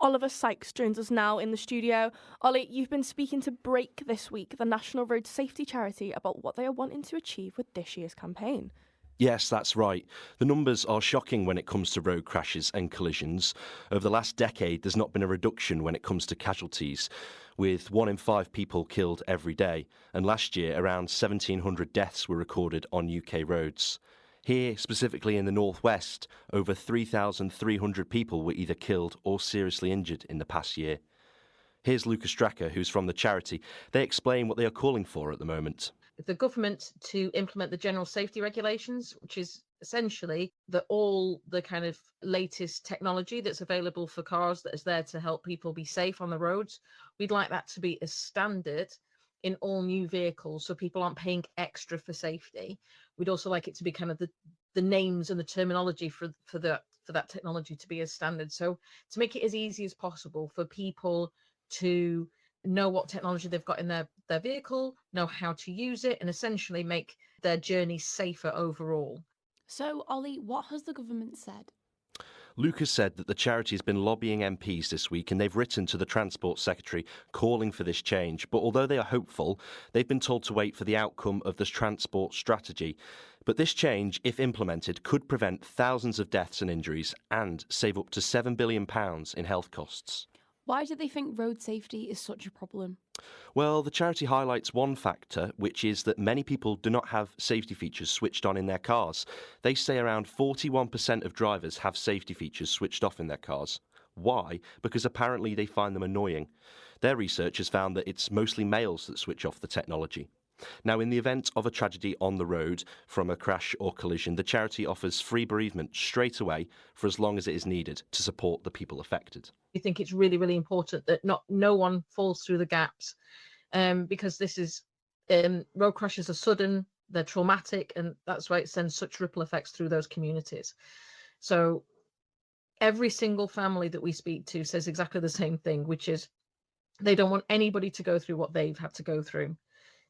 Oliver Sykes joins us now in the studio. Ollie, you've been speaking to Break this week, the National Road Safety charity, about what they are wanting to achieve with this year's campaign. Yes, that's right. The numbers are shocking when it comes to road crashes and collisions. Over the last decade, there's not been a reduction when it comes to casualties, with 1 in 5 people killed every day. And last year, around 1,700 deaths were recorded on UK roads. Here, specifically in the northwest, over 3,300 people were either killed or seriously injured in the past year. Here's Lucas Stracker, who's from the charity. They explain what they are calling for at the moment. The government to implement the general safety regulations, which is essentially that all the kind of latest technology that's available for cars that is there to help people be safe on the roads. We'd like that to be a standard in all new vehicles so people aren't paying extra for safety. We'd also like it to be kind of the names and the terminology for that technology to be as standard. So to make it as easy as possible for people to know what technology they've got in their vehicle, know how to use it, and essentially make their journey safer overall. So, Ollie, what has the government said? Lucas said that the charity has been lobbying MPs this week and they've written to the Transport Secretary calling for this change. But although they are hopeful, they've been told to wait for the outcome of this transport strategy. But this change, if implemented, could prevent thousands of deaths and injuries and save up to £7 billion in health costs. Why do they think road safety is such a problem? Well, the charity highlights one factor, which is that many people do not have safety features switched on in their cars. They say around 41% of drivers have safety features switched off in their cars. Why? Because apparently they find them annoying. Their research has found that it's mostly males that switch off the technology. Now, in the event of a tragedy on the road from a crash or collision, the charity offers free bereavement straight away for as long as it is needed to support the people affected. We think it's really, really important that no one falls through the gaps, because this is road crashes are sudden, they're traumatic, and that's why it sends such ripple effects through those communities. So every single family that we speak to says exactly the same thing, which is they don't want anybody to go through what they've had to go through.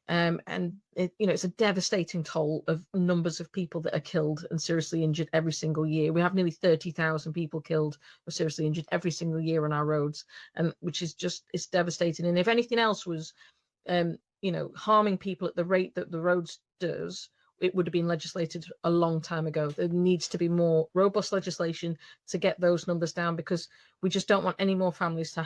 It's a devastating toll of numbers of people that are killed and seriously injured every single year. We have nearly 30,000 people killed or seriously injured every single year on our roads, and which is it's devastating. And if anything else was, harming people at the rate that the roads does, it would have been legislated a long time ago. There needs to be more robust legislation to get those numbers down, because we just don't want any more families to